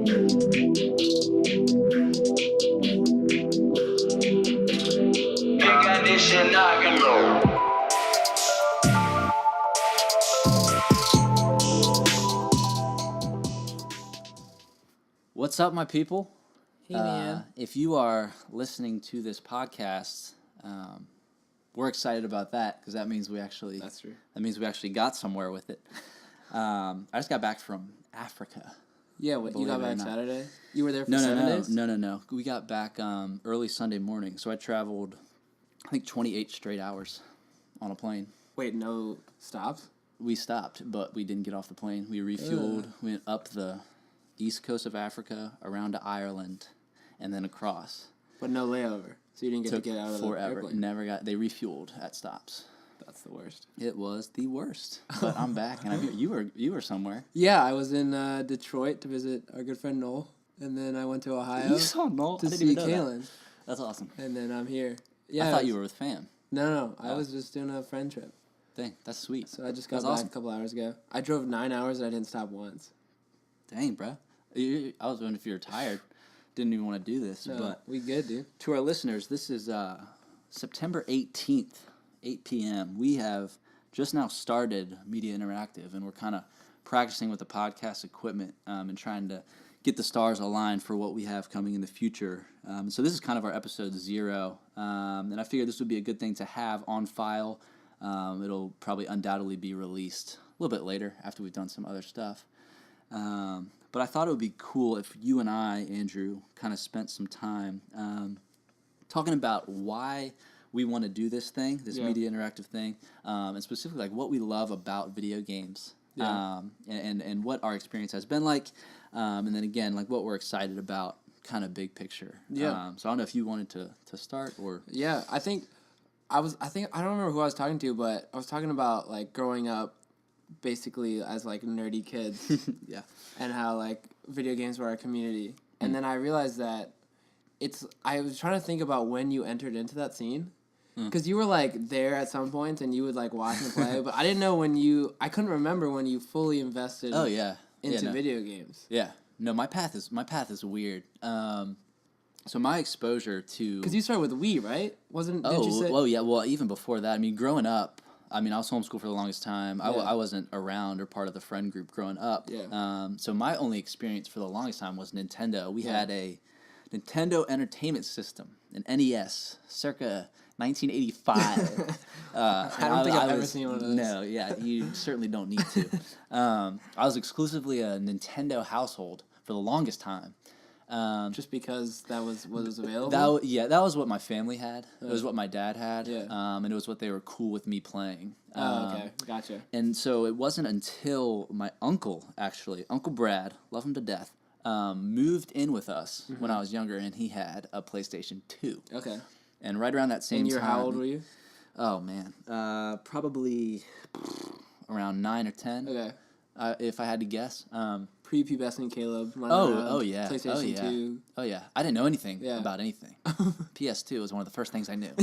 What's up, my people? Hey, man. If you are listening to this podcast, we're excited about that because that means we actually. That's true. That means we actually got somewhere with it. I just got back from Africa. Yeah, you got back Saturday? You were there for 7 days? No. We got back early Sunday morning, so I traveled, I think, 28 straight hours on a plane. Wait, no stops? We stopped, but we didn't get off the plane. We refueled, went up the east coast of Africa, around to Ireland, and then across. But no layover, so you didn't get to get out of the airplane? They refueled at stops. That's the worst. It was the worst, but I'm back, and you were somewhere. Yeah, I was in Detroit to visit our good friend Noel, and then I went to Ohio. You saw Noel? To see Kaylin. That's awesome. And then I'm here. Yeah, I thought you were with fam. No, I was just doing a friend trip. Dang, that's sweet. So I just got back a couple hours ago. I drove 9 hours and I didn't stop once. Dang, bro. I was wondering if you were tired. Didn't even want to do this, no, but we good, dude. To our listeners, this is September 18th, 8 p.m. We have just now started Media Interactive, and we're kind of practicing with the podcast equipment and trying to get the stars aligned for what we have coming in the future. So this is kind of our episode 0, and I figured this would be a good thing to have on file. It'll probably undoubtedly be released a little bit later after we've done some other stuff. But I thought it would be cool if you and I, Andrew, kind of spent some time talking about why we want to do this thing, this media interactive thing, and specifically like what we love about video games, and what our experience has been like, and then again like what we're excited about, kind of big picture. Yeah. So I don't know if you wanted to start or. Yeah, I don't remember who I was talking to, but I was talking about like growing up basically as like nerdy kids. Yeah. And how like video games were our community. And then I realized that I was trying to think about when you entered into that scene. Because you were like there at some point and you would like watch and play, but I didn't know I couldn't remember when you fully invested into video games. Yeah. No, my path is weird. So my exposure to... Because you started with Wii, right? Did you say? Oh, yeah. Well, even before that, I mean, growing up, I was homeschooled for the longest time. Yeah. I wasn't around or part of the friend group growing up. Yeah. So my only experience for the longest time was Nintendo. We had a Nintendo Entertainment System, an NES, circa 1985. I don't think I've ever seen one of those. No, yeah, you certainly don't need to. I was exclusively a Nintendo household for the longest time. Just because that was what was available? That was what my family had. It was what my dad had. Yeah. And it was what they were cool with me playing. Okay. Gotcha. And so it wasn't until my uncle, Uncle Brad, love him to death, moved in with us when I was younger, and he had a PlayStation 2. Okay. And right around that same time... How old were you? Oh, man. Probably around 9 or 10. Okay. If I had to guess. Pre-pubescent Caleb. Oh, yeah. PlayStation 2. Oh, yeah. I didn't know anything about anything. PS2 was one of the first things I knew.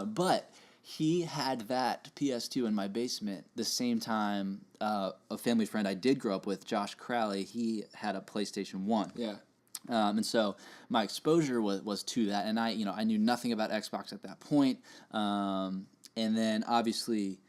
But he had that PS2 in my basement the same time a family friend I did grow up with, Josh Crowley, he had a PlayStation 1. Yeah. And so my exposure was to that, and I knew nothing about Xbox at that point. And then obviously,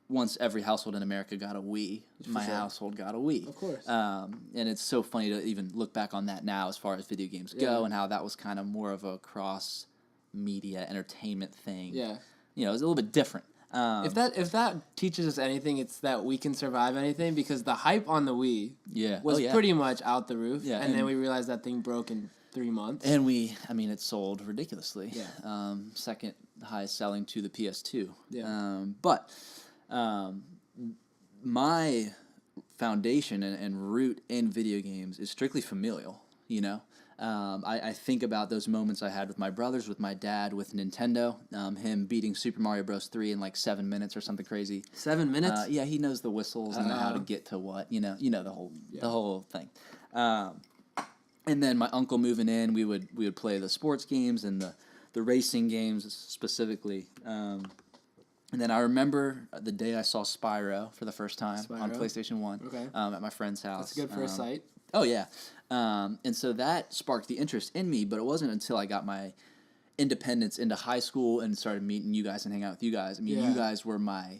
once every household in America got a Wii, my household got a Wii. Of course. And it's so funny to even look back on that now as far as video games go, and how that was kind of more of a cross-media entertainment thing. Yeah. It was a little bit different. If that teaches us anything, it's that we can survive anything, because the hype on the Wii was pretty much out the roof, and then we realized that thing broke in 3 months. And it sold ridiculously. Yeah. Second highest selling to the PS2. Yeah. But my foundation and root in video games is strictly familial, I think about those moments I had with my brothers, with my dad, with Nintendo, him beating Super Mario Bros. 3 in like 7 minutes or something crazy. 7 minutes? Yeah, he knows the whistles and how to get to what, the whole thing. And then my uncle moving in, we would play the sports games and the racing games specifically. And then I remember the day I saw Spyro for the first time on Spyro. PlayStation 1 Okay. at my friend's house. That's a good first sight. Oh, yeah. And so that sparked the interest in me, but it wasn't until I got my independence into high school and started meeting you guys and hanging out with you guys. I mean, you guys were my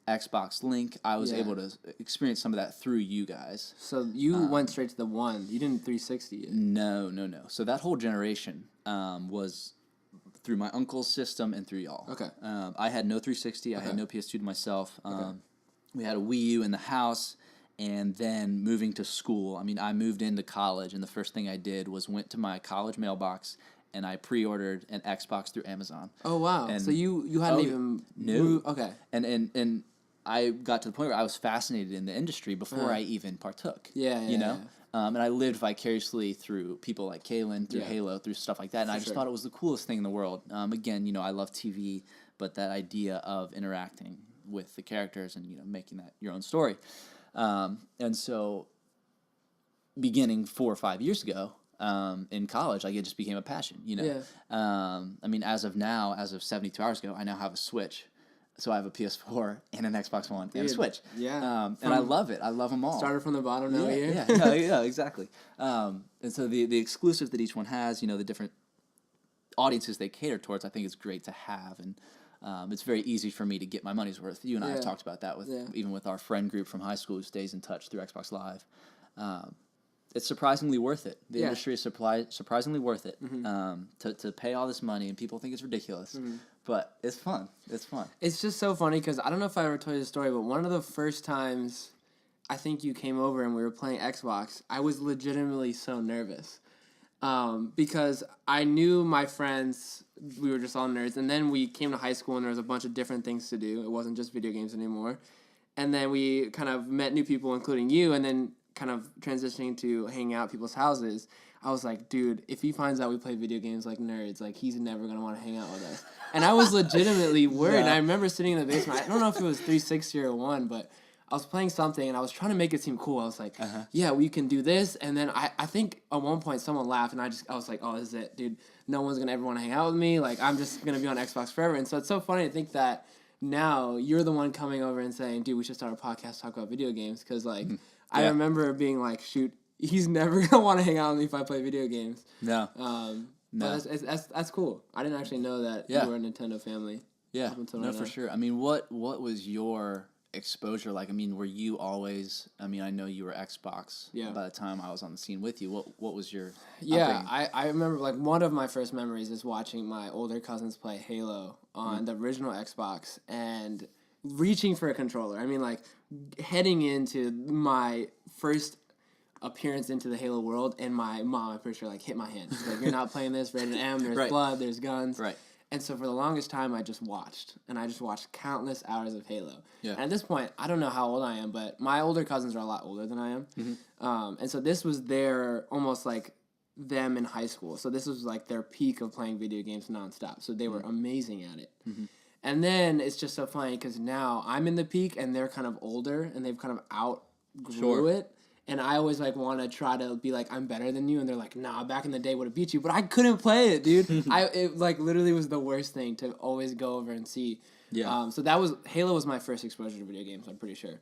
Xbox link. I was able to experience some of that through you guys. So you went straight to the one. You didn't 360 it. No. So that whole generation was through my uncle's system and through y'all. Okay. I had no 360. I had no PS2 to myself. We had a Wii U in the house, and then moving to school. I mean, I moved into college, and the first thing I did was went to my college mailbox, and I pre-ordered an Xbox through Amazon. Oh, wow. And, so you hadn't even moved. Okay. And I got to the point where I was fascinated in the industry before I even partook. You know? And I lived vicariously through people like Kaylin, through Halo, through stuff like that. And I just thought it was the coolest thing in the world. Again, you know, I love TV, but that idea of interacting with the characters and, you know, making that your own story. And so beginning 4 or 5 years ago in college, like it just became a passion, you know? I mean, as of now, as of 72 hours ago, I now have a Switch. So I have a PS4 and an Xbox One and a Switch. And I love it. I love them all. Started from the bottom, now here. Yeah, exactly. And so the exclusives that each one has, you know, the different audiences they cater towards, I think is great to have. And it's very easy for me to get my money's worth. You and I have talked about that with even with our friend group from high school who stays in touch through Xbox Live. It's surprisingly worth it. The industry is surprisingly worth it to pay all this money, and people think it's ridiculous. But it's fun. It's fun. It's just so funny because I don't know if I ever told you the story, but one of the first times I think you came over and we were playing Xbox, I was legitimately so nervous because I knew my friends, we were just all nerds, and then we came to high school and there was a bunch of different things to do. It wasn't just video games anymore. And then we kind of met new people, including you, and then kind of transitioning to hanging out at people's houses. I was like, dude, if he finds out we play video games like nerds, like, he's never going to want to hang out with us. And I was legitimately worried. I remember sitting in the basement. I don't know if it was 360 or 1, but I was playing something, and I was trying to make it seem cool. I was like, yeah, we can do this. And then I think at one point someone laughed, and I was like, oh, this is it, dude. No one's going to ever want to hang out with me. Like, I'm just going to be on Xbox forever. And so it's so funny to think that now you're the one coming over and saying, dude, we should start a podcast, talk about video games. Because, like, I remember being like, shoot, he's never going to want to hang out with me if I play video games. No. But that's cool. I didn't actually know that you were a Nintendo family. Yeah, no, for sure. I mean, what was your exposure like? I mean, were you always, I mean, I know you were Xbox by the time I was on the scene with you. What was your upbringing? I remember, like, one of my first memories is watching my older cousins play Halo on the original Xbox and reaching for a controller. I mean, like, heading into my first appearance into the Halo world, and my mom, I'm pretty sure, like, hit my hand. She's like, you're not playing this, rated M, there's blood, there's guns. Right. And so for the longest time, I just watched. And I just watched countless hours of Halo. Yeah. And at this point, I don't know how old I am, but my older cousins are a lot older than I am. And so this was their, almost like them in high school. So this was like their peak of playing video games nonstop. So they were amazing at it. And then it's just so funny because now I'm in the peak and they're kind of older and they've kind of outgrew it. And I always, like, want to try to be like, I'm better than you. And they're like, nah, back in the day would have beat you. But I couldn't play it, dude. It, like, literally was the worst thing to always go over and see. Yeah. So that was, Halo was my first exposure to video games, I'm pretty sure.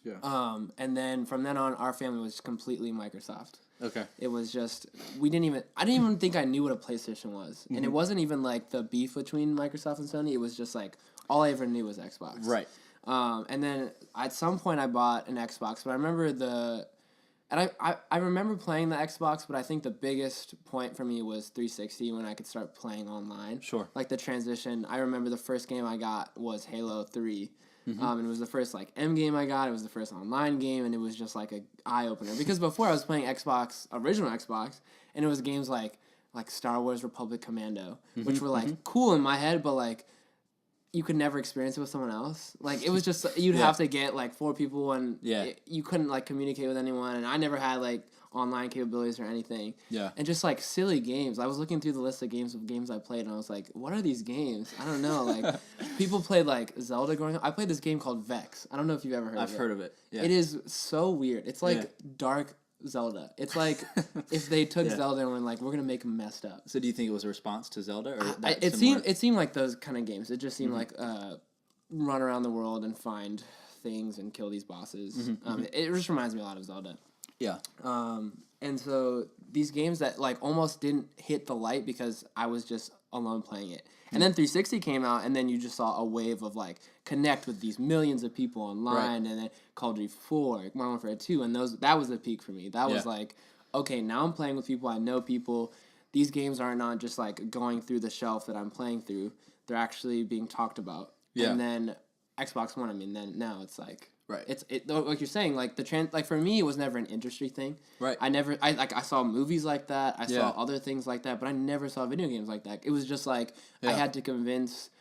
Yeah. And then from then on, our family was completely Microsoft. Okay. It was just, I didn't even think I knew what a PlayStation was. And it wasn't even, like, the beef between Microsoft and Sony. It was just, like, all I ever knew was Xbox. Right. And then at some point I bought an Xbox, but I remember I remember playing the Xbox, but I think the biggest point for me was 360 when I could start playing online. Sure. Like the transition. I remember the first game I got was Halo 3. And it was the first, like, M game I got. It was the first online game, and it was just like a eye opener. Because before I was playing original Xbox, and it was games like Star Wars Republic Commando, which were like cool in my head, but like you could never experience it with someone else. Like, it was just, you'd have to get, like, 4 people, and you couldn't, like, communicate with anyone, and I never had, like, online capabilities or anything. Yeah. And just, like, silly games. I was looking through the list of games I played, and I was like, what are these games? I don't know. Like, people played, like, Zelda growing up. I played this game called Vex. I don't know if you've ever heard of it. I've heard of it. Yeah. It is so weird. It's, like, dark Zelda. It's like if they took Zelda and were like, we're gonna make them messed up. So do you think it was a response to Zelda? Or it seemed like those kind of games. It just seemed like run around the world and find things and kill these bosses. It just reminds me a lot of Zelda. Yeah. And so these games that like almost didn't hit the light because I was just alone playing it. And then 360 came out, and then you just saw a wave of like connect with these millions of people online, and then Call of Duty 4, Modern Warfare 2, and that was the peak for me. That was like, okay, now I'm playing with people, I know people. These games are not just like going through the shelf that I'm playing through; they're actually being talked about. Yeah. And then Xbox One, I mean, then now it's like. Right. It's like you're saying, like like for me it was never an industry thing. Right. I saw movies like that. I saw other things like that, but I never saw video games like that. It was just like I had to convince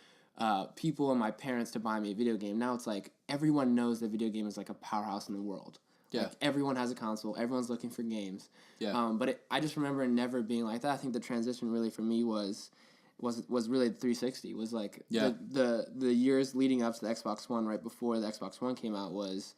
people and my parents to buy me a video game. Now it's like everyone knows that video game is like a powerhouse in the world. Yeah. Like everyone has a console. Everyone's looking for games. Yeah. But I just remember it never being like that. I think the transition really for me was really the 360. Was like the years leading up to the Xbox One, right before the Xbox One came out, was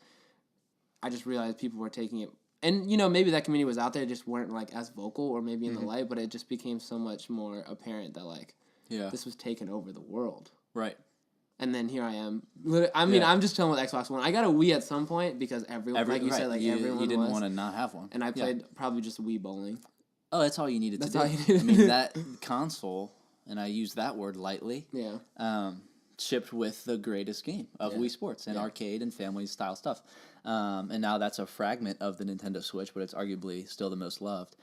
I just realized people were taking it, and maybe that community was out there, just weren't like as vocal or maybe in the light, but it just became so much more apparent that like this was taking over the world. Right. And then here I am. I mean, I'm just chilling with Xbox One. I got a Wii at some point because everyone, like you said, like everyone you didn't want to not have one, and I played probably just Wii bowling. Oh, that's all you needed to do. That's all you needed. I mean, that console. And I use that word lightly. Yeah. Shipped with the greatest game of Wii Sports and arcade and family style stuff. And now that's a fragment of the Nintendo Switch, but it's arguably still the most loved.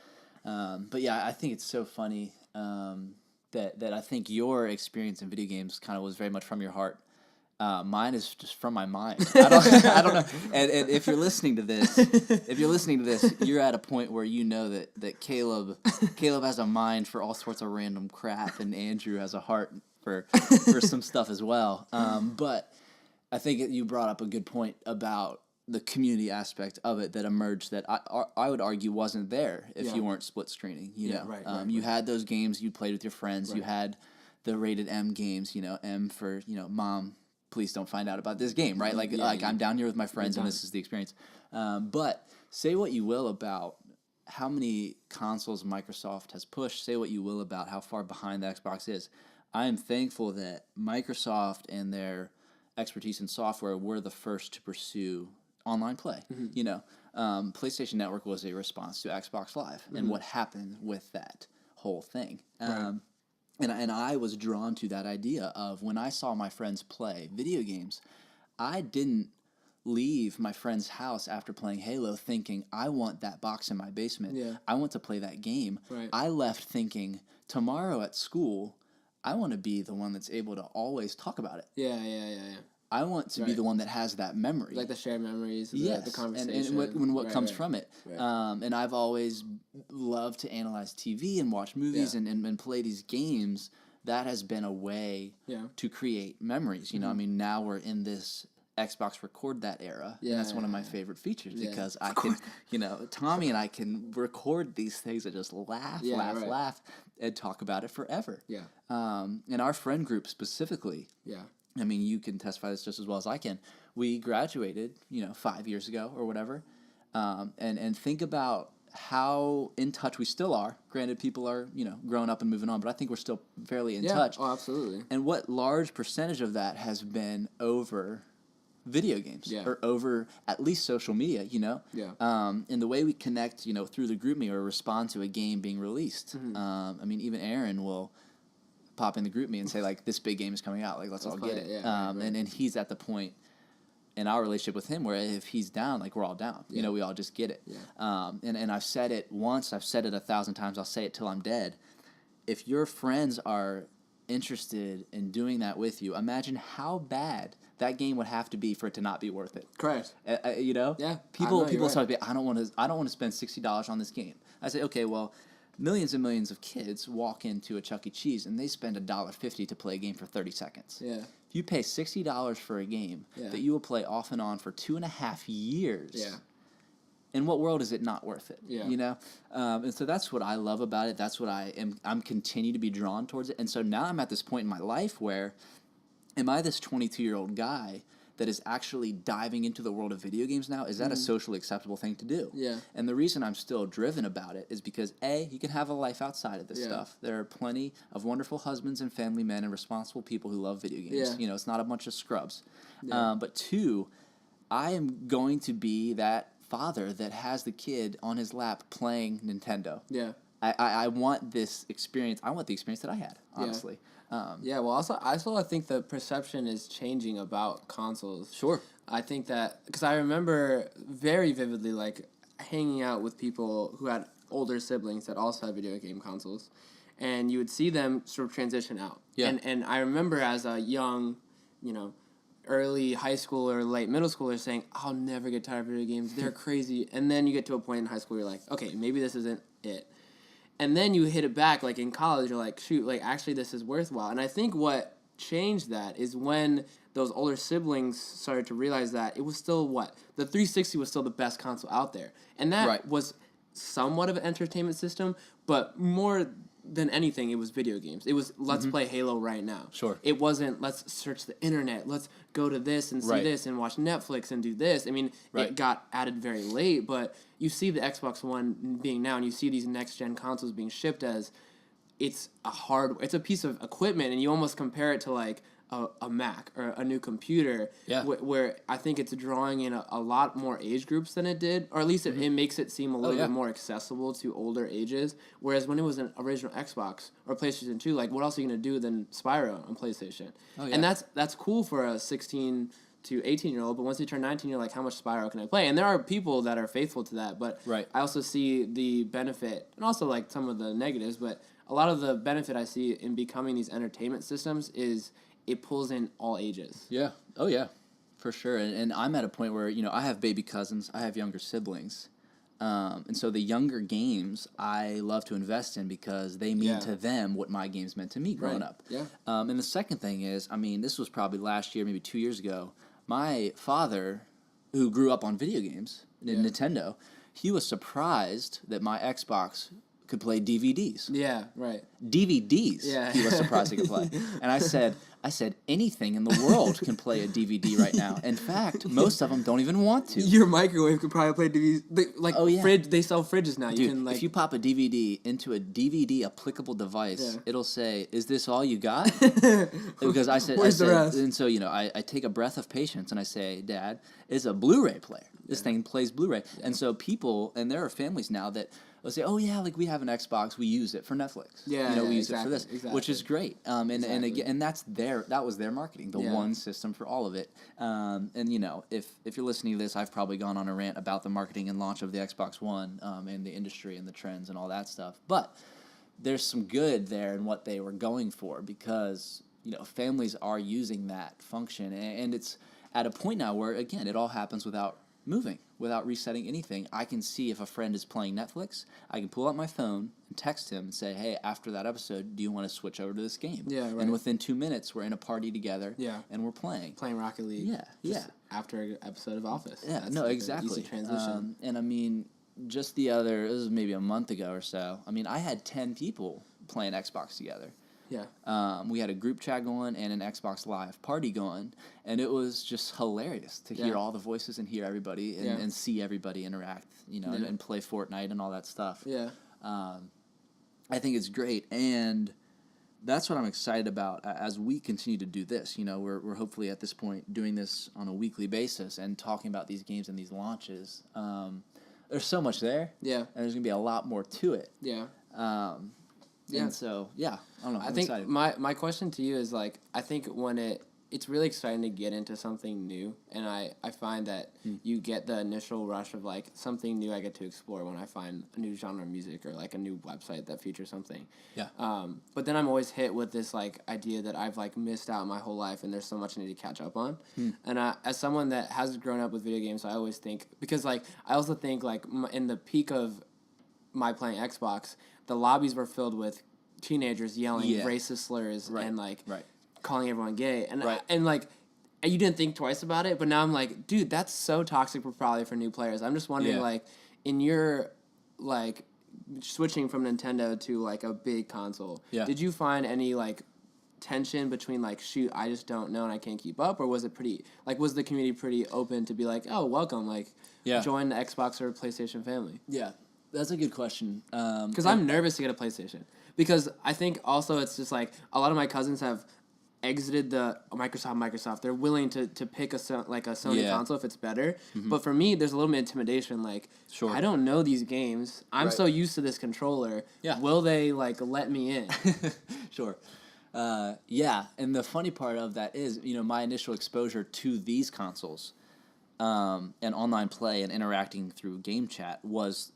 But yeah, I think it's so funny that I think your experience in video games kind of was very much from your heart. Mine is just from my mind. I don't know. And if you're listening to this, you're at a point where you know that Caleb has a mind for all sorts of random crap, and Andrew has a heart for some stuff as well. But I think you brought up a good point about the community aspect of it that emerged that I would argue wasn't there if you weren't split screening. You know, you had those games you played with your friends. You had the rated M games. M for mom. Please don't find out about this game, right? Like I'm down here with my friends and this is the experience. But say what you will about how many consoles Microsoft has pushed. Say what you will about how far behind the Xbox is. I am thankful that Microsoft and their expertise in software were the first to pursue online play. PlayStation Network was a response to Xbox Live and what happened with that whole thing. And I was drawn to that idea of when I saw my friends play video games, I didn't leave my friend's house after playing Halo thinking, I want that box in my basement. Yeah. I want to play that game. Right. I left thinking, tomorrow at school, I want to be the one that's able to always talk about it. Yeah. I want to be the one that has that memory. Like the shared memories, the conversation. And what comes from it. Right. And I've always loved to analyze TV and watch movies and play these games. That has been a way to create memories. I mean, now we're in this Xbox Record That era. Yeah, and that's one of my favorite features because I can, Tommy and I can record these things and just laugh and talk about it forever. Yeah. And our friend group specifically. Yeah. I mean, you can testify this just as well as I can. We graduated, 5 years ago or whatever, and think about how in touch we still are. Granted, people are, growing up and moving on, but I think we're still fairly in touch. Oh, absolutely. And what large percentage of that has been over video games or over at least social media, Yeah. And the way we connect, through the GroupMe or respond to a game being released. I mean, even Aaron will pop in the GroupMe and say, like, this big game is coming out. Like, let's all get it. Yeah, And he's at the point in our relationship with him where if he's down, like, we're all down. Yeah. We all just get it. Yeah. And I've said it once. I've said it 1,000 times. I'll say it till I'm dead. If your friends are interested in doing that with you, imagine how bad that game would have to be for it to not be worth it. Correct. Yeah. People start to be, I don't want to spend $60 on this game. I say, okay, well, millions and millions of kids walk into a Chuck E. Cheese and they spend $1.50 to play a game for 30 seconds. Yeah. If you pay $60 for a game that you will play off and on for 2.5 years. Yeah. In what world is it not worth it? Yeah. And so that's what I love about it. That's what I'm continue to be drawn towards it. And so now I'm at this point in my life where am I this 22-year-old guy that is actually diving into the world of video games now, is that a socially acceptable thing to do? Yeah. And the reason I'm still driven about it is because, A, you can have a life outside of this stuff. There are plenty of wonderful husbands and family men and responsible people who love video games. Yeah. It's not a bunch of scrubs. Yeah. But 2, I am going to be that father that has the kid on his lap playing Nintendo. Yeah. I want this experience. I want the experience that I had, honestly. Well, also I think the perception is changing about consoles. Sure. I think that, because I remember very vividly, like, hanging out with people who had older siblings that also had video game consoles, and you would see them sort of transition out. Yeah. And I remember as a young, early high schooler, late middle schooler saying, I'll never get tired of video games. They're crazy. And then you get to a point in high school where you're like, okay, maybe this isn't it. And then you hit it back, like in college, you're like, shoot, like actually this is worthwhile. And I think what changed that is when those older siblings started to realize that it was still the 360 was still the best console out there. And that was somewhat of an entertainment system, but more than anything, it was video games. It was, let's play Halo right now. Sure. It wasn't, let's search the internet, let's go to this and see this and watch Netflix and do this. I mean, it got added very late, but you see the Xbox One being now, and you see these next-gen consoles being shipped as it's a piece of equipment, and you almost compare it to, like, a Mac or a new computer, where I think it's drawing in a lot more age groups than it did, or at least it makes it seem a little bit more accessible to older ages. Whereas when it was an original Xbox or PlayStation 2, like, what else are you going to do than Spyro on PlayStation? And that's cool for a 16 to 18-year-old, but once you turn 19, you're like, how much Spyro can I play? And there are people that are faithful to that, but I also see the benefit, and also, like, some of the negatives, but a lot of the benefit I see in becoming these entertainment systems is it pulls in all ages. Yeah. Oh, yeah. For sure. And I'm at a point where, I have baby cousins. I have younger siblings. And so the younger games I love to invest in because they mean to them what my games meant to me growing up. Yeah. And the second thing is, this was probably last year, maybe 2 years ago. My father, who grew up on video games, Nintendo, he was surprised that my Xbox could play DVDs. Yeah, right. DVDs. Yeah. He was surprised he could play. And I said, anything in the world can play a DVD right now. In fact, most of them don't even want to. Your microwave could probably play DVDs. Fridge. They sell fridges now. Dude, you can, if you pop a DVD into a DVD applicable device, it'll say, "Is this all you got?" Because I said, Where's the rest? And so I take a breath of patience and I say, "Dad, it's a Blu-ray player. This thing plays Blu-ray." And so people, and there are families now that will say, "Oh yeah, like we have an Xbox, we use it for Netflix. We use it for this," which is great. And again, and that was their marketing, the one system for all of it. And if you're listening to this, I've probably gone on a rant about the marketing and launch of the Xbox One, and the industry and the trends and all that stuff. But there's some good there in what they were going for because families are using that function, and it's at a point now where again it all happens without moving, without resetting anything. I can see if a friend is playing Netflix. I can pull out my phone and text him and say, "Hey, after that episode, do you want to switch over to this game?" Yeah, right. And within 2 minutes, we're in a party together. Yeah. And we're playing Rocket League. Yeah. After an episode of Office. Yeah. That's Exactly. Easy transition. And just this was maybe a month ago or so. I had 10 people playing Xbox together. Yeah. We had a group chat going and an Xbox Live party going, and it was just hilarious to hear all the voices and hear everybody and see everybody interact, and play Fortnite and all that stuff. Yeah. I think it's great, and that's what I'm excited about as we continue to do this. We're hopefully at this point doing this on a weekly basis and talking about these games and these launches. There's so much there. Yeah. And there's going to be a lot more to it. Yeah. And so, I don't know. I think excited. My question to you is, like, I think when it's really exciting to get into something new, and I find that you get the initial rush of, like, something new I get to explore when I find a new genre of music or, like, a new website that features something. Yeah. But then I'm always hit with this, like, idea that I've, like, missed out my whole life and there's so much I need to catch up on. And as someone that has grown up with video games, I always think, because, like, I also think, like, in the peak of my playing Xbox, the lobbies were filled with teenagers yelling racist slurs and, like, calling everyone gay. And, and you didn't think twice about it, but now I'm like, dude, that's so toxic probably for new players. I'm just wondering, like, in your, like, switching from Nintendo to, like, a big console, did you find any, like, tension between like, shoot, I just don't know and I can't keep up, or was it pretty like, was the community pretty open to be like, oh, welcome, like, join the Xbox or PlayStation family? Yeah, that's a good question. Because I'm nervous to get a PlayStation, because I think also it's just like a lot of my cousins have exited the Microsoft. They're willing to pick a Sony console if it's better. But for me, there's a little bit of intimidation. Like, I don't know these games. I'm so used to this controller. Yeah. Will they like let me in? Sure. Yeah, and the funny part of that is, my initial exposure to these consoles, and online play and interacting through game chat was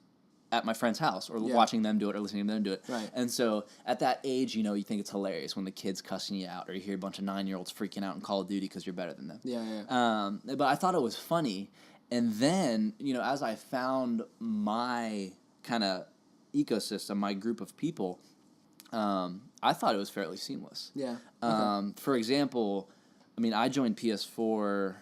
at my friend's house, or watching them do it, or listening to them do it. Right. And so at that age, you think it's hilarious when the kid's cussing you out, or you hear a bunch of 9-year-olds freaking out in Call of Duty because you're better than them. Yeah. But I thought it was funny. And then, as I found my kind of ecosystem, my group of people, I thought it was fairly seamless. Yeah. For example, I joined PS4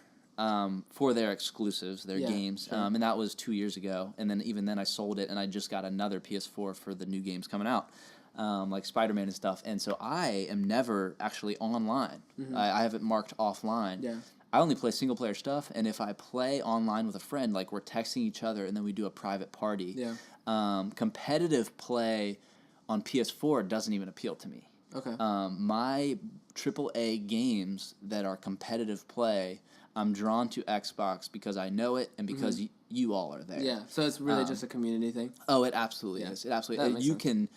for their exclusives, their games, sure. And that was 2 years ago. And then even then I sold it, and I just got another PS4 for the new games coming out, like Spider-Man and stuff. And so I am never actually online. I have it marked offline. Yeah. I only play single-player stuff, and if I play online with a friend, like we're texting each other, and then we do a private party. Yeah. Competitive play on PS4 doesn't even appeal to me. Okay. My AAA games that are competitive play, I'm drawn to Xbox because I know it and because you all are there. Yeah, so it's really just a community thing? Oh, it absolutely is. It absolutely is.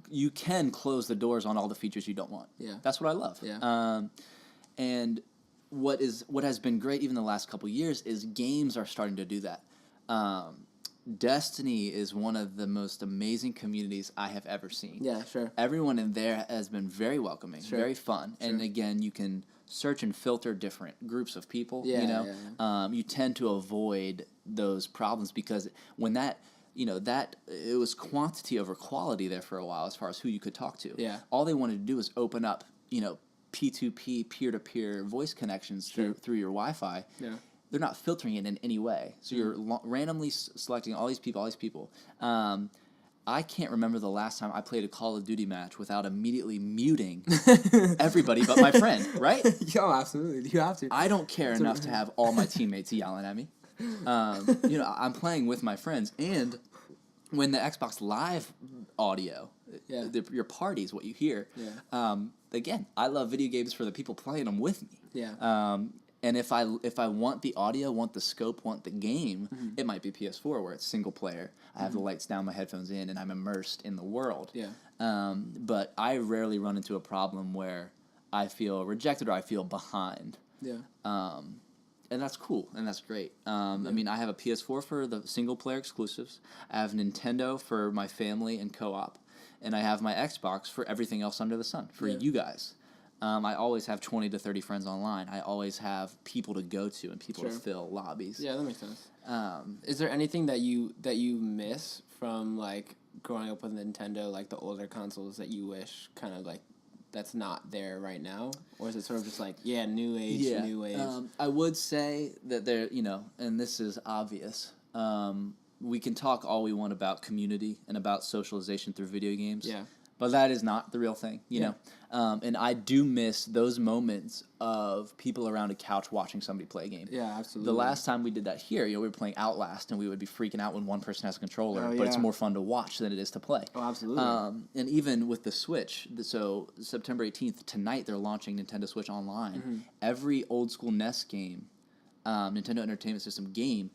You can close the doors on all the features you don't want. Yeah. That's what I love. Yeah. And what has been great even the last couple years is games are starting to do that. Destiny is one of the most amazing communities I have ever seen. Yeah, sure. Everyone in there has been very welcoming, very fun. Sure. And again, you can search and filter different groups of people. You tend to avoid those problems because when that it was quantity over quality there for a while as far as who you could talk to. Yeah. All they wanted to do was open up, P2P, peer-to-peer voice connections through your Wi-Fi. Yeah. They're not filtering it in any way. So you're randomly selecting all these people. I can't remember the last time I played a Call of Duty match without immediately muting everybody but my friend, right? Yo, absolutely. You have to. I don't care enough to have all my teammates yelling at me. I'm playing with my friends, and when the Xbox Live audio, your party is what you hear. Yeah. Again, I love video games for the people playing them with me. Yeah. And if I want the audio, want the scope, want the game, it might be PS4 where it's single player. I have the lights down, my headphones in, and I'm immersed in the world. Yeah. But I rarely run into a problem where I feel rejected or I feel behind. Yeah. And that's cool, and that's great. I have a PS4 for the single-player exclusives. I have Nintendo for my family and co-op. And I have my Xbox for everything else under the sun, for you guys. I always have 20 to 30 friends online. I always have people to go to and people to fill lobbies. Yeah, that makes sense. Is there anything that you miss from, like, growing up with Nintendo, like the older consoles that you wish kind of, like, that's not there right now? Or is it sort of just like, new age, new wave? I would say that there, and this is obvious, we can talk all we want about community and about socialization through video games. Yeah. But that is not the real thing, you know? And I do miss those moments of people around a couch watching somebody play a game. Yeah, absolutely. The last time we did that here, we were playing Outlast, and we would be freaking out when one person has a controller, but it's more fun to watch than it is to play. Oh, absolutely. And even with the Switch, so September 18th, tonight, they're launching Nintendo Switch Online. Every old-school NES game, Nintendo Entertainment System game,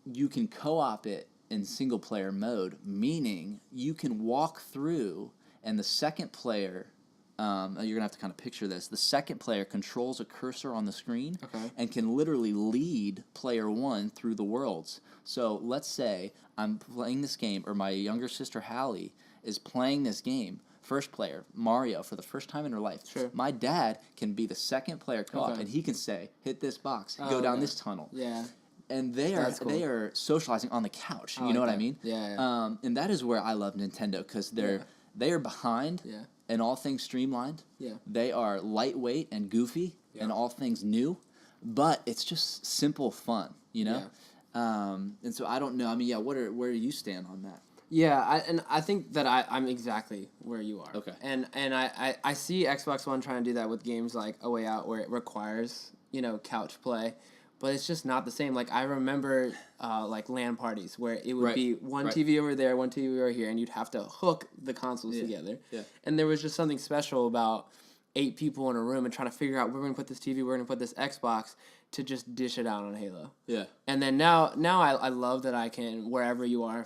you can co-op it in single-player mode, meaning you can walk through, and the second player, you're going to have to kind of picture this, the second player controls a cursor on the screen and can literally lead player one through the worlds. So let's say I'm playing this game, or my younger sister Hallie is playing this game, first player, Mario, for the first time in her life. Sure. My dad can be the second player co-op, and he can say, hit this box, go down this tunnel. Yeah. And they are socializing on the couch. You know what I mean? Yeah. And that is where I love Nintendo, because they are behind in all things streamlined. Yeah. They are lightweight and goofy in all things new, but it's just simple fun, you know? Yeah. And so I don't know. Where do you stand on that? Yeah, I think that I'm exactly where you are. Okay. And I see Xbox One trying to do that with games like A Way Out, where it requires, couch play, but it's just not the same. Like, I remember like LAN parties where it would be one TV over there, one TV over here, and you'd have to hook the consoles together. Yeah. And there was just something special about 8 people in a room and trying to figure out where we're going to put this TV, we're going to put this Xbox, to just dish it out on Halo. Yeah. And then now I love that I can, wherever you are,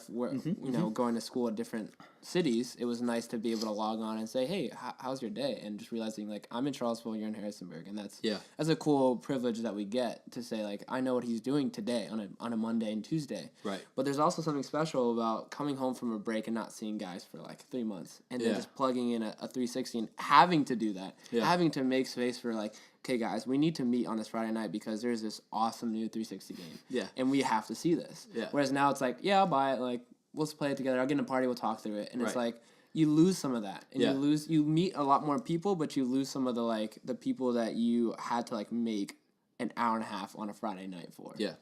going to school at different cities, it was nice to be able to log on and say, hey, how's your day? And just realizing, like, I'm in Charlottesville, you're in Harrisonburg. And that's a cool privilege that we get to say, like, I know what he's doing today on a Monday and Tuesday. Right. But there's also something special about coming home from a break and not seeing guys for, like, 3 months. And then just plugging in a 360 and having to do that. Yeah. Having to make space for, like, okay, guys, we need to meet on this Friday night because there's this awesome new 360 game. Yeah. And we have to see this. Yeah. Whereas now it's like, yeah, I'll buy it. Like, let's play it together. I'll get in a party. We'll talk through it. And it's like, you lose some of that. And you meet a lot more people, but you lose some of the people that you had to, like, make an hour and a half on a Friday night for. Yeah.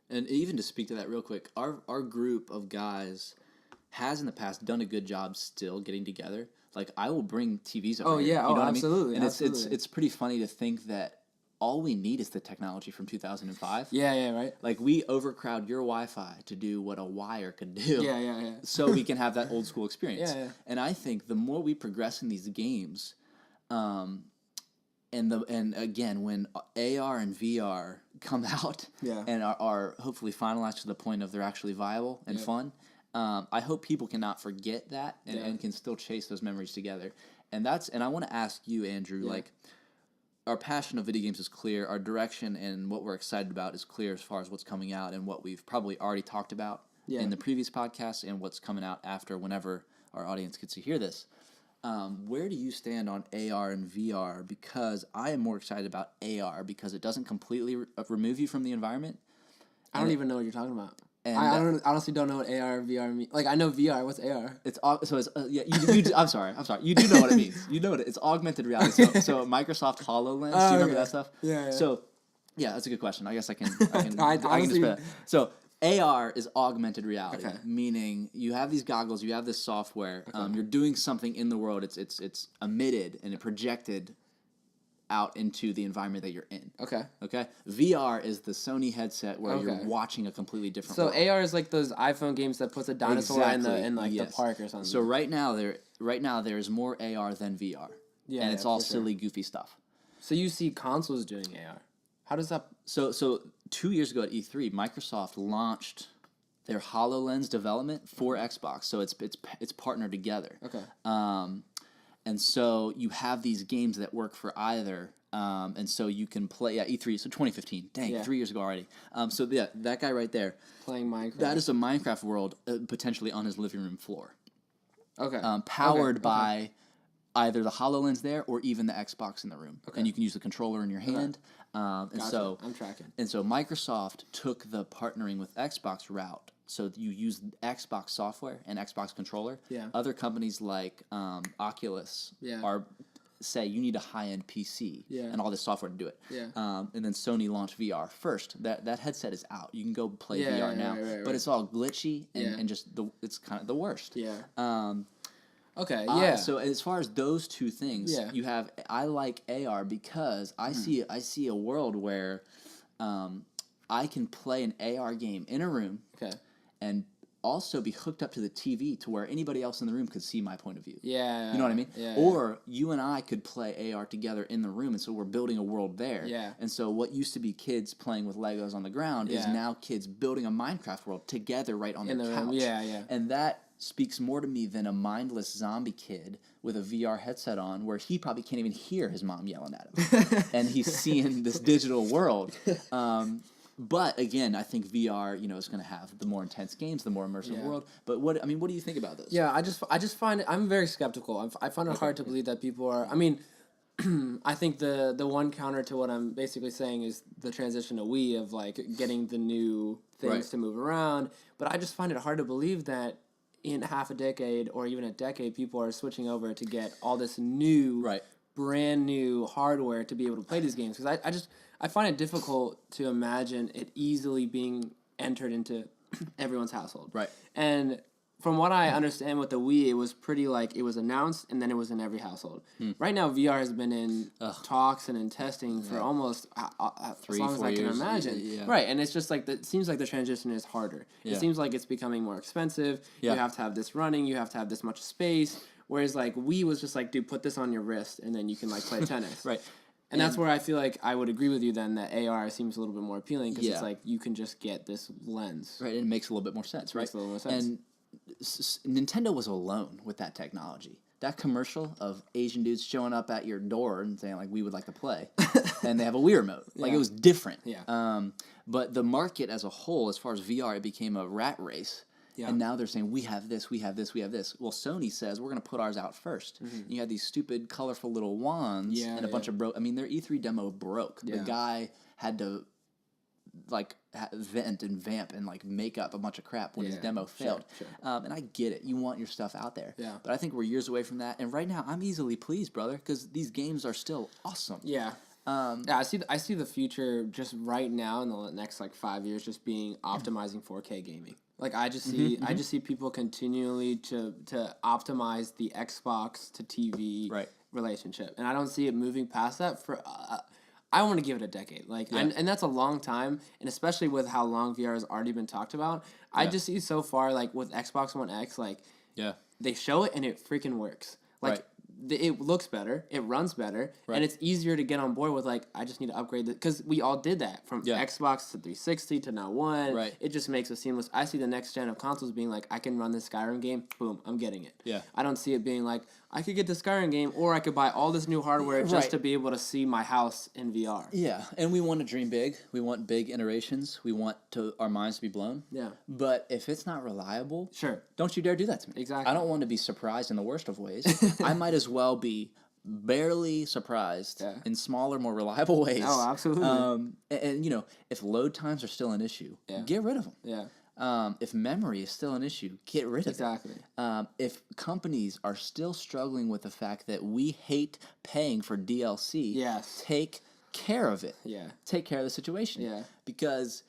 And even to speak to that real quick, our group of guys has in the past done a good job still getting together. Like, I will bring TVs over here. Yeah. You know what Absolutely. I mean? And absolutely. it's pretty funny to think that all we need is the technology from 2005. Yeah, right. Like, we overcrowd your Wi-Fi to do what a wire could do. Yeah. So we can have that old school experience. Yeah. And I think the more we progress in these games, and again, when AR and VR come out and are hopefully finalized to the point of they're actually viable and fun, I hope people cannot forget that and can still chase those memories together. And I want to ask you, Andrew, like, our passion of video games is clear. Our direction and what we're excited about is clear as far as what's coming out and what we've probably already talked about in the previous podcast and what's coming out after whenever our audience gets to hear this. Where do you stand on AR and VR? Because I am more excited about AR because it doesn't completely remove you from the environment. I don't even know what you're talking about. I honestly don't know what AR and VR mean. Like, I know VR. What's AR? It's I'm sorry. You do know what it means. You know what it's augmented reality. So Microsoft HoloLens. Do you remember that stuff? Yeah. So, yeah, that's a good question. I guess I can I can just that. So AR is augmented reality, meaning you have these goggles, you have this software. You're doing something in the world. It's emitted and it projected out into the environment that you're in. Okay. VR is the Sony headset where you're watching a completely different world. So AR is like those iPhone games that puts a dinosaur in the park or something. So right now there's more AR than VR. Yeah. And it's all silly, goofy stuff. So you see consoles doing AR. How does that? So 2 years ago at E3, Microsoft launched their HoloLens development for Xbox. So it's partnered together. And so you have these games that work for either, and so you can play, E3, so 2015, 3 years ago already. That guy right there. Playing Minecraft. That is a Minecraft world potentially on his living room floor. Powered by either the HoloLens there or even the Xbox in the room. And you can use the controller in your hand. So I'm tracking. And so Microsoft took the partnering with Xbox route. So you use Xbox software and Xbox controller. Yeah. Other companies like Oculus say you need a high-end PC and all this software to do it. Yeah. And then Sony launched VR first. That headset is out. You can go play VR now, but it's all glitchy and just it's kind of the worst. Yeah. So as far as those two things, you have. I like AR because I see a world where I can play an AR game in a room. And also be hooked up to the TV to where anybody else in the room could see my point of view. Yeah. You know what I mean? Yeah. Or you and I could play AR together in the room, and so we're building a world there. Yeah. And so what used to be kids playing with Legos on the ground is now kids building a Minecraft world together right on their couch. Room. Yeah. And that speaks more to me than a mindless zombie kid with a VR headset on where he probably can't even hear his mom yelling at him. And he's seeing this digital world. But again, I think VR, is going to have the more intense games, the more immersive world. But what do you think about this? Yeah, I just find it. I'm very skeptical. I find it hard to believe that people are. I mean, I think the one counter to what I'm basically saying is the transition to Wii of like getting the new things to move around. But I just find it hard to believe that in half a decade or even a decade, people are switching over to get all this new, brand new hardware to be able to play these games. Because I find it difficult to imagine it easily being entered into everyone's household. Right. And from what I understand with the Wii, it was pretty like it was announced and then it was in every household. Right now, VR has been in talks and in testing for almost as long as I can imagine. Yeah. Right, and it's just like it seems like the transition is harder. Yeah. It seems like it's becoming more expensive. Yeah. You have to have this running. You have to have this much space. Whereas like Wii was just like, dude, put this on your wrist and then you can like play tennis. Right. And that's where I feel like I would agree with you then that AR seems a little bit more appealing because Yeah. it's like you can just get this lens. Right, and it makes a little bit more sense, right? Makes a little more sense. And Nintendo was alone with that technology. That commercial of Asian dudes showing up at your door and saying like, "We would like to play," and they have a Wii remote. Like it was different. Yeah. But the market as a whole, as far as VR, it became a rat race. Yeah. And now they're saying, we have this, we have this, we have this. Well, Sony says, we're going to put ours out first. You had these stupid, colorful little wands and a bunch of their E3 demo broke. The guy had to, like, vent and vamp and, like, make up a bunch of crap when his demo failed. Sure. And I get it. You want your stuff out there. Yeah. But I think we're years away from that. And right now, I'm easily pleased, brother, because these games are still awesome. Yeah. I see the future just right now in the next like 5 years just being optimizing 4K gaming. Like I just see people continually to optimize the Xbox to TV relationship, and I don't see it moving past that for. I want to give it a decade, like, and that's a long time, and especially with how long VR has already been talked about. I just see so far, like with Xbox One X, like they show it and it freaking works. Like it looks better, it runs better, and it's easier to get on board with, like, I just need to upgrade it. Because we all did that from Xbox to 360 to now One. Right. It just makes it seamless. I see the next gen of consoles being like, I can run this Skyrim game, boom, I'm getting it. Yeah. I don't see it being like, I could get the Skyrim game, or I could buy all this new hardware just to be able to see my house in VR. Yeah, and we want to dream big. We want big iterations. We want our minds to be blown. Yeah. But if it's not reliable, Sure. don't you dare do that to me. Exactly. I don't want to be surprised in the worst of ways. I might as well be barely surprised in smaller, more reliable ways. Oh, absolutely. And you know, if load times are still an issue, get rid of them. Yeah. If memory is still an issue, get rid of Exactly. it. If companies are still struggling with the fact that we hate paying for DLC, take care of it. Yeah. Take care of the situation. Yeah. Because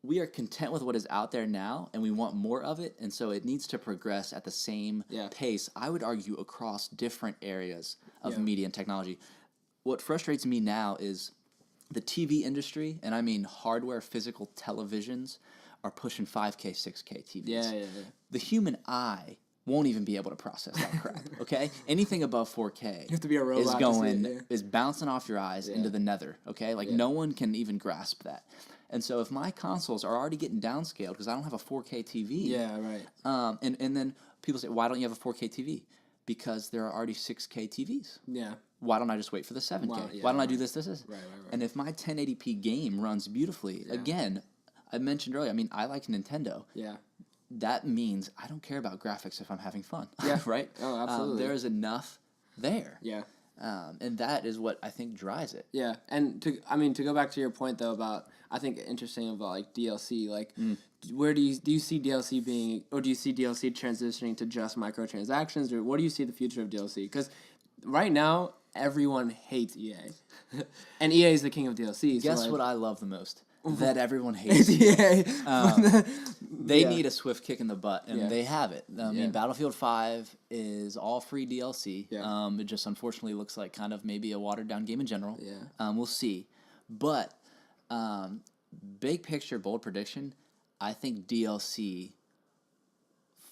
we are content with what is out there now, and we want more of it, and so it needs to progress at the same pace, I would argue, across different areas of media and technology. What frustrates me now is the TV industry, and I mean hardware, physical televisions, are pushing 5K, 6K TVs. Yeah. The human eye won't even be able to process that crap, okay? Anything above 4K You have to be a robot is bouncing off your eyes into the nether, okay? Like, no one can even grasp that. And so if my consoles are already getting downscaled because I don't have a 4K TV. Yeah, right. And then people say, why don't you have a 4K TV? Because there are already 6K TVs. Yeah. Why don't I just wait for the 7K? Why don't I do this? Right. And if my 1080p game runs beautifully, again, I mentioned earlier, I mean, I like Nintendo. Yeah. That means I don't care about graphics if I'm having fun. Yeah. Right? Oh, absolutely. There is enough there. Yeah. And that is what I think drives it. Yeah, and to go back to your point though about, I think interesting about like DLC, like where do you see DLC being, or do you see DLC transitioning to just microtransactions, or what do you see the future of DLC? Because right now everyone hates EA, and EA is the king of DLC. Guess so like, what I love the most? That everyone hates. EA. They need a swift kick in the butt, and they have it. I mean, Yeah. Battlefield 5 is all free DLC. Yeah. It just unfortunately looks like kind of maybe a watered-down game in general. Yeah. We'll see. But big picture, bold prediction, I think DLC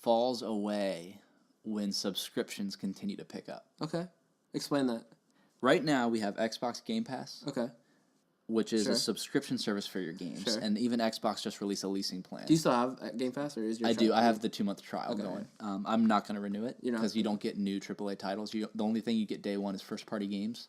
falls away when subscriptions continue to pick up. Okay, explain that. Right now, we have Xbox Game Pass. Okay. Which is a subscription service for your games. Sure. And even Xbox just released a leasing plan. Do you still have Game Pass, or is your? I do. I have the 2-month trial going. I'm not going to renew it You're not? because you don't get new AAA titles. The only thing you get day one is first-party games.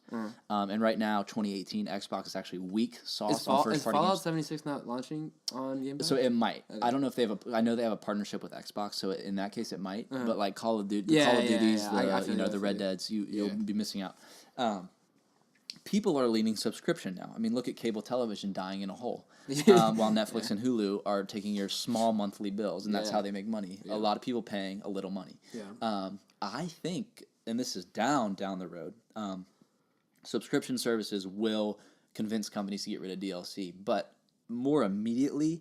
And right now, 2018, Xbox is actually weak sauce on first-party Fallout games. 76 not launching on Game Pass? So it might. Okay. I don't know if they have I know they have a partnership with Xbox, so in that case it might. But like Call of Duty, Call of Duties, the Red Deads, you'll be missing out. People are leaning subscription now. I mean, look at cable television dying in a hole, while Netflix and Hulu are taking your small monthly bills, and that's how they make money. A lot of people paying a little money. I think, and this is down the road, subscription services will convince companies to get rid of DLC, but more immediately,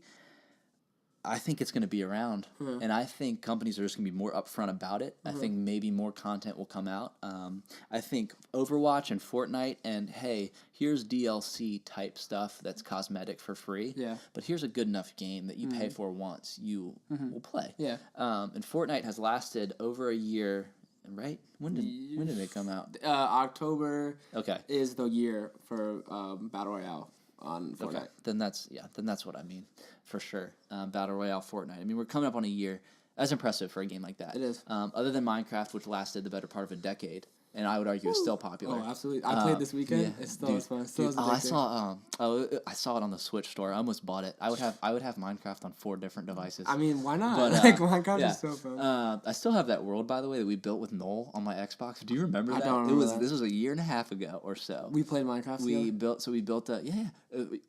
I think it's going to be around, and I think companies are just going to be more upfront about it. I think maybe more content will come out. I think Overwatch and Fortnite and, hey, here's DLC type stuff that's cosmetic for free. Yeah. But here's a good enough game that you pay for once, you will play. Yeah. And Fortnite has lasted over a year, right? When did it come out? October Okay. is the year for Battle Royale on Fortnite. Okay. Then that's what I mean, for sure. Battle Royale Fortnite. I mean, we're coming up on a year. That's impressive for a game like that. It is. Other than Minecraft, which lasted the better part of a decade, and I would argue is still popular. Oh, absolutely! I played this weekend. Yeah, It still was fun. Still dude, was addicting. I saw it on the Switch store. I almost bought it. I would have Minecraft on 4 different devices. I mean, why not? But, like Minecraft yeah. is so fun. I still have that world, by the way, that we built with Noel on my Xbox. Do you remember that? I don't remember that. This was a year and a half ago or so. We played Minecraft together? We built a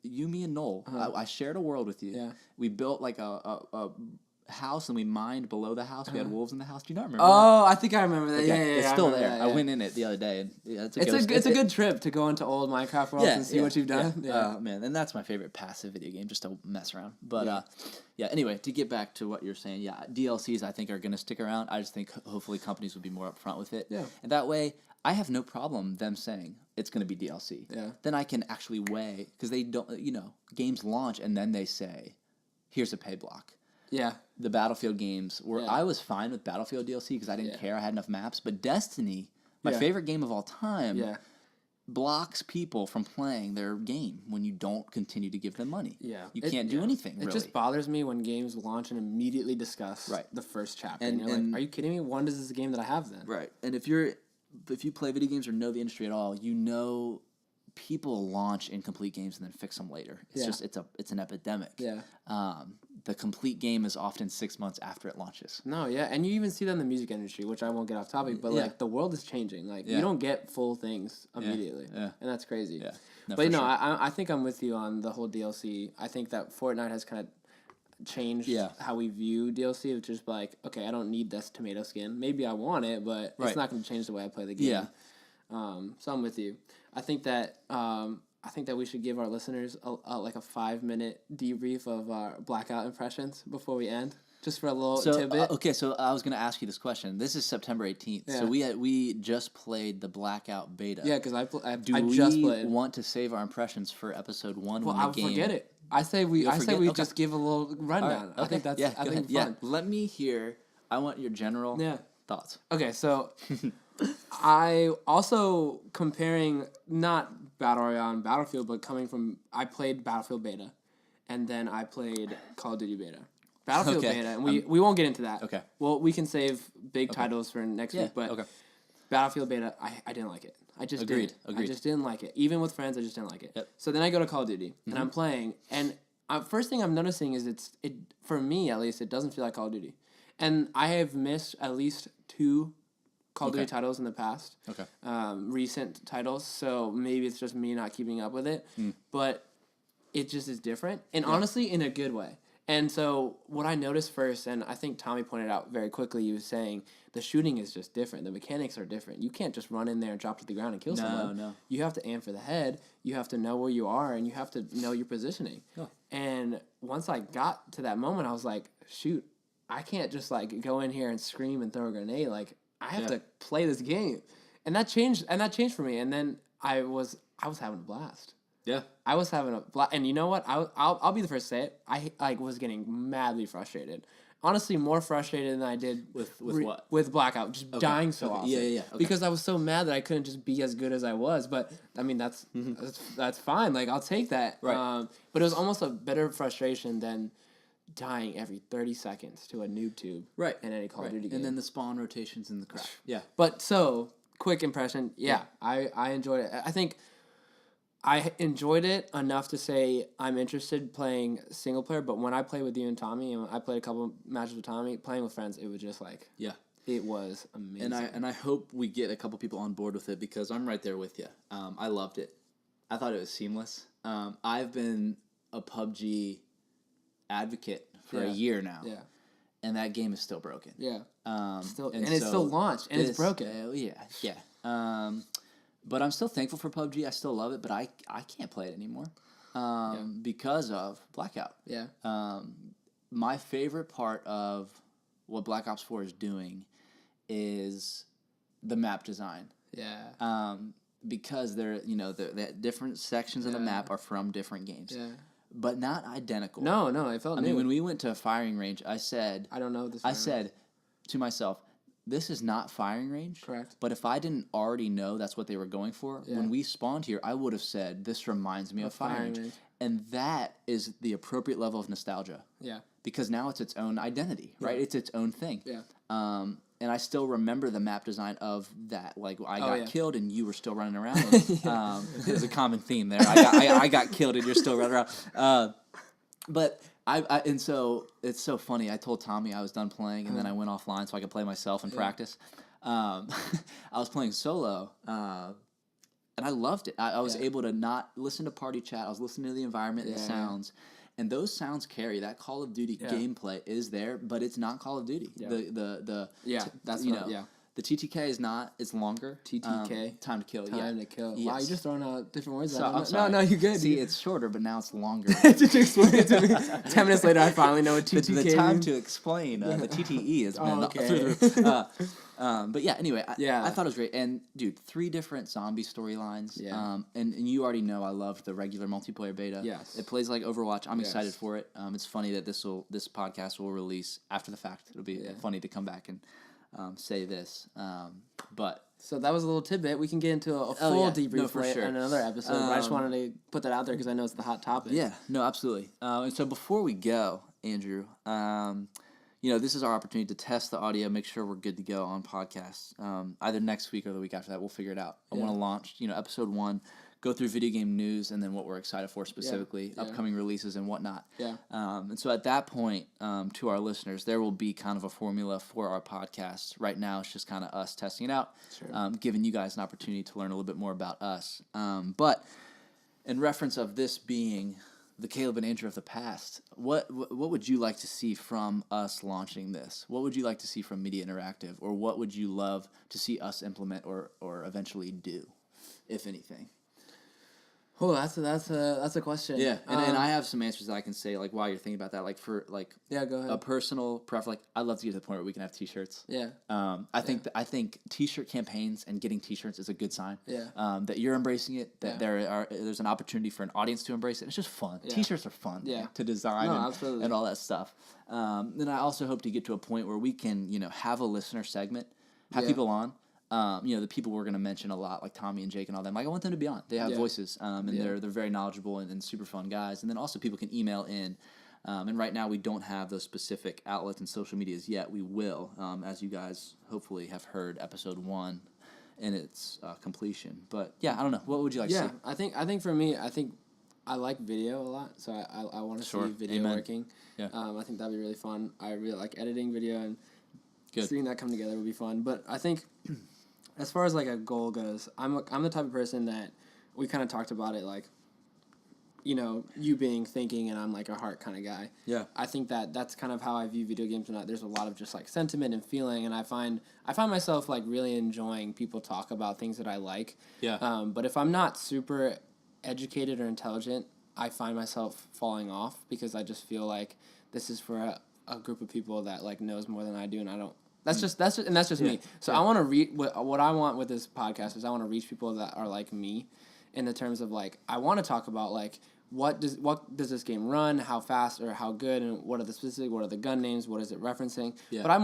you, me, and Noel. I shared a world with you. Yeah. We built like a house and we mined below the house. We had wolves in the house. Do you not remember? Oh, I think I remember that. Okay. Yeah, It's I still remember there. that, yeah. I went in it the other day. And it's It's a good trip to go into old Minecraft worlds and see what you've done. Yeah. Man, and that's my favorite passive video game, just to mess around. But anyway, to get back to what you're saying, DLCs I think are going to stick around. I just think hopefully companies will be more upfront with it. Yeah. And that way, I have no problem them saying it's going to be DLC. Yeah. Then I can actually weigh, because they don't, games launch and then they say, here's a pay block. Yeah. The Battlefield games I was fine with Battlefield DLC because I didn't care. I had enough maps. But Destiny, my favorite game of all time, blocks people from playing their game when you don't continue to give them money. Yeah. You can't do anything, really. It just bothers me when games launch and immediately discuss the first chapter. And you're like, are you kidding me? When does this game that I have then? Right. And if you play video games or know the industry at all, people launch incomplete games and then fix them later. It's it's an epidemic. Yeah. The complete game is often 6 months after it launches. No, yeah, and you even see that in the music industry, which I won't get off topic, but like the world is changing. Like you don't get full things immediately, and that's crazy. Yeah. No, but sure. I think I'm with you on the whole DLC. I think that Fortnite has kind of changed how we view DLC. It's just like, okay, I don't need this tomato skin. Maybe I want it, but it's not going to change the way I play the game. Yeah. So I'm with you. I think that we should give our listeners like a 5-minute debrief of our Blackout impressions before we end, just for a little tidbit. Okay, so I was going to ask you this question. This is September 18th, so we just played the Blackout beta. Yeah, because I Do just we played. Want to save our impressions for episode 1 Well, when the I'll game... forget it. I say we just give a little rundown. Right, okay. I think fun. Yeah, let me hear. I want your general thoughts. Okay, so I also comparing not Battle Royale and Battlefield, but I played Battlefield beta, and then I played Call of Duty beta. Battlefield beta, and we won't get into that. Okay. Well, we can save big titles for next week, but Battlefield beta, I didn't like it. I just didn't. I just didn't like it. Even with friends, I just didn't like it. Yep. So then I go to Call of Duty, and I'm playing, and first thing I'm noticing is it for me at least, it doesn't feel like Call of Duty. And I have missed at least 2 Call of Duty titles in the past. Okay. Recent titles, so maybe it's just me not keeping up with it. But it just is different, and honestly, in a good way. And so what I noticed first, and I think Tommy pointed out very quickly, he was saying the shooting is just different. The mechanics are different. You can't just run in there and drop to the ground and kill someone. No. You have to aim for the head. You have to know where you are, and you have to know your positioning. Oh. And once I got to that moment, I was like, shoot, I can't just like go in here and scream and throw a grenade. Like I have to play this game, and that changed for me. And then I was having a blast. Yeah, I was having a blast, and you know what? I'll be the first to say it. I was getting madly frustrated. Honestly, more frustrated than I did with what? With Blackout, just dying so often. Yeah. Okay. Because I was so mad that I couldn't just be as good as I was. But I mean, that's fine. Like I'll take that. Right. But it was almost a better frustration than dying every 30 seconds to a noob tube. Right. In any Call of Duty game. And then the spawn rotations in the crap. Yeah. But so quick impression. Yeah. I enjoyed it. I think I enjoyed it enough to say I'm interested playing single player, but when I played with you and Tommy, and I played a couple matches with Tommy, playing with friends, it was just like, it was amazing. And I hope we get a couple people on board with it because I'm right there with you. I loved it. I thought it was seamless. I've been a PUBG advocate for a year now. Yeah. And that game is still broken. Yeah. It's still launched, and it's broken. Yeah. But I'm still thankful for PUBG. I still love it, but I can't play it anymore because of Blackout. Yeah. my favorite part of what Black Ops 4 is doing is the map design. Yeah. Because they're, the different sections of the map are from different games. Yeah. But not identical. No, it felt new. I mean, when we went to a firing range, I said... I don't know this. I said to myself, this is not firing range. Correct. But if I didn't already know that's what they were going for, when we spawned here, I would have said, this reminds me of firing range. And that is the appropriate level of nostalgia. Yeah. Because now it's its own identity, right? It's its own thing. Yeah. And I still remember the map design of that. Like, I got killed and you were still running around. There's a common theme there. I got killed and you're still running around. But and so it's so funny. I told Tommy I was done playing, and then I went offline so I could play myself and practice. I was playing solo, and I loved it. I was able to not listen to party chat. I was listening to the environment and the sounds. And those sounds carry. That Call of Duty gameplay is there, but it's not Call of Duty. Yeah. The TTK is not. It's longer. TTK. Time to kill. Time to kill. Yes. Wow, you're just throwing out different words. So, I'm sorry. No, you're good. See, it's shorter, but now it's longer. Did you explain it to me? 10 minutes later, I finally know what TTK the time means. to explain the TTE has been okay. But yeah, anyway, I thought it was great. And dude, 3 different zombie storylines. Yeah. And you already know I loved the regular multiplayer beta. Yes. It plays like Overwatch. I'm excited for it. It's funny that this podcast will release after the fact. It'll be funny to come back and say this. But so that was a little tidbit. We can get into a full debrief for sure. in another episode. But I just wanted to put that out there because I know it's the hot topic. Yeah, no, absolutely. And so before we go, Andrew, this is our opportunity to test the audio, make sure we're good to go on podcasts. Either next week or the week after that, we'll figure it out. I want to launch, episode 1, go through video game news and then what we're excited for specifically, upcoming releases and whatnot. Yeah. And so at that point, to our listeners, there will be kind of a formula for our podcast. Right now, it's just kind of us testing it out, giving you guys an opportunity to learn a little bit more about us. But in reference of this being the Caleb and Andrew of the past, what would you like to see from us launching this? What would you like to see from Media Interactive? Or what would you love to see us implement or eventually do, if anything? Oh, that's a question. Yeah, and I have some answers that I can say like while you're thinking about that. Like for go ahead. A personal preference. Like I'd love to get to the point where we can have T-shirts. Yeah. I think T-shirt campaigns and getting T-shirts is a good sign. Yeah. That you're embracing it. That there's an opportunity for an audience to embrace it. It's just fun. Yeah. T-shirts are fun. Yeah. To design and all that stuff. Then I also hope to get to a point where we can have a listener segment, have people on. The people we're going to mention a lot, like Tommy and Jake and all them. Like I want them to be on. They have voices, and they're very knowledgeable and super fun guys. And then also people can email in. And right now we don't have those specific outlets and social medias yet. We will, as you guys hopefully have heard episode 1 in its completion. But yeah, I don't know. What would you like to see? I think for me, I like video a lot, so I want to see video working. Yeah. I think that'd be really fun. I really like editing video and seeing that come together would be fun. But I think as far as like a goal goes, I'm the type of person that we kind of talked about it like, you being thinking and I'm like a heart kind of guy. Yeah. I think that's kind of how I view video games. There's a lot of just like sentiment and feeling, and I find myself like really enjoying people talk about things that I like. Yeah. But if I'm not super educated or intelligent, I find myself falling off because I just feel like this is for a group of people that like knows more than I do, and I don't. That's just me. So I want to what I want with this podcast is I want to reach people that are like me, in the terms of like I want to talk about like what does this game run, how fast or how good, and what are the gun names, what is it referencing. Yeah. But I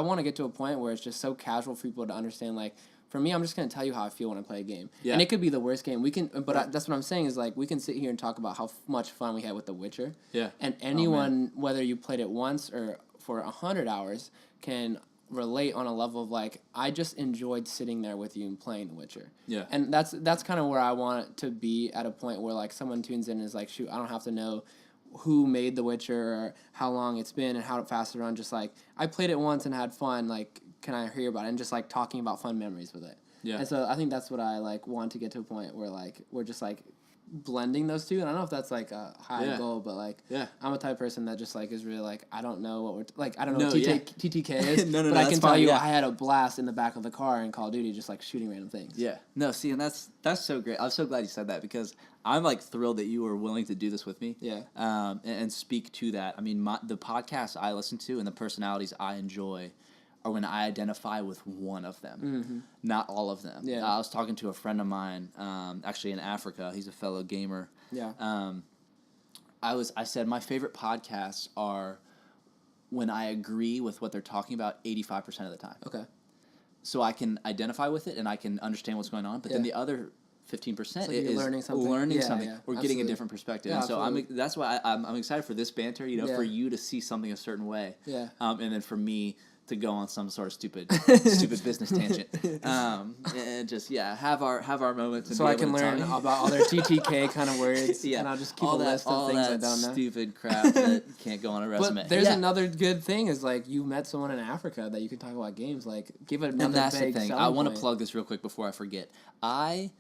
want to get to a point where it's just so casual for people to understand. Like for me, I'm just gonna tell you how I feel when I play a game, and it could be the worst game. That's what I'm saying is like we can sit here and talk about how much fun we had with The Witcher. Yeah. And anyone, whether you played it once or for 100 hours, can relate on a level of like I just enjoyed sitting there with you and playing The Witcher. Yeah. And that's kind of where I want it to be, at a point where like someone tunes in and is like, shoot, I don't have to know who made The Witcher or how long it's been and how fast it runs. Just like I played it once and had fun. Like, can I hear about it? And just like talking about fun memories with it. Yeah. And so I think that's what I like want to get to a point where like we're just like blending those two. And I don't know if that's like a high goal, but like Yeah. I'm a type of person that just like is really like I don't know what I don't know No, what TTK is, No, but I that's can tell fine, you yeah. I had a blast in the back of the car in Call of Duty just like shooting random things. Yeah. No, see, and that's so great. I'm so glad you said that because I'm like thrilled that you were willing to do this with me. Yeah. And speak to that. I mean, the podcasts I listen to and the personalities I enjoy are when I identify with one of them, not all of them. Yeah. I was talking to a friend of mine, actually in Africa. He's a fellow gamer. Yeah. I said my favorite podcasts are when I agree with what they're talking about 85% of the time. Okay. So I can identify with it and I can understand what's going on. But then the other 15% like you're is learning something. or getting Absolutely. a different perspective. Yeah, And so absolutely. that's why I'm excited for this banter. For you to see something a certain way. Yeah. And then for me to go on some sort of stupid business tangent. And just have our moments. And So I can learn about other TTK kind of words. Yeah. And I'll just keep all a that, list of all things I that don't know. stupid crap that can't go on a resume. But there's another good thing is like you met someone in Africa that you can talk about games. Like give it another And that's the big thing. selling I want to point. plug this real quick before I forget. I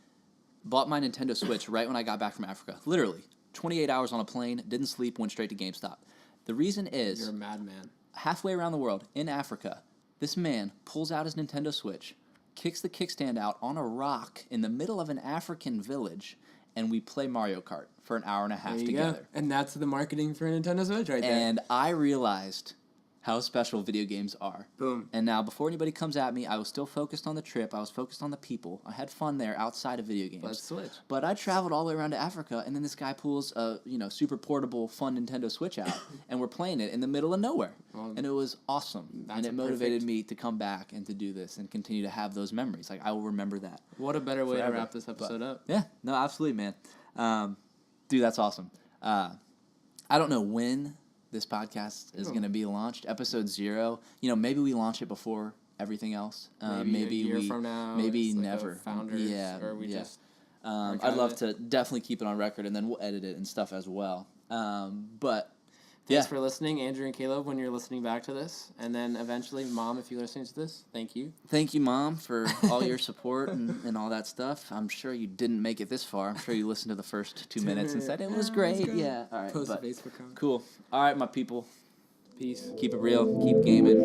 bought my Nintendo Switch right when I got back from Africa. Literally, 28 hours on a plane, didn't sleep, went straight to GameStop. The reason is You're a madman. halfway around the world, in Africa, this man pulls out his Nintendo Switch, kicks the kickstand out on a rock in the middle of an African village, and we play Mario Kart for an hour and a half There you together. go. And that's the marketing for Nintendo Switch right there. And I realized how special video games are. Boom. And now, before anybody comes at me, I was still focused on the trip. I was focused on the people. I had fun there outside of video games. Let's switch. But I traveled all the way around to Africa, and then this guy pulls a super portable, fun Nintendo Switch out, and we're playing it in the middle of nowhere. Well, and it was awesome. And it motivated perfect- me to come back and to do this and continue to have those memories. Like, I will remember that. What a better way Forever. to wrap this episode up. Yeah, no, absolutely, man. Dude, that's awesome. I don't know when this podcast is going to be launched. Episode 0. Maybe we launch it before everying else. Maybe a year from now. Maybe it's like a never. Founders, Yeah, or we yeah. just. I'd love to definitely keep it on record, and then we'll edit it and stuff as well. But Thanks for listening, Andrew and Caleb, when you're listening back to this. And then eventually, Mom, if you're listening to this, thank you. Thank you, Mom, for all your support and all that stuff. I'm sure you didn't make it this far. I'm sure you listened to the first 2 minutes and said it was great. Yeah, all right. Post a But Facebook comment. cool. All right, my people. Peace. Keep it real. Keep gaming.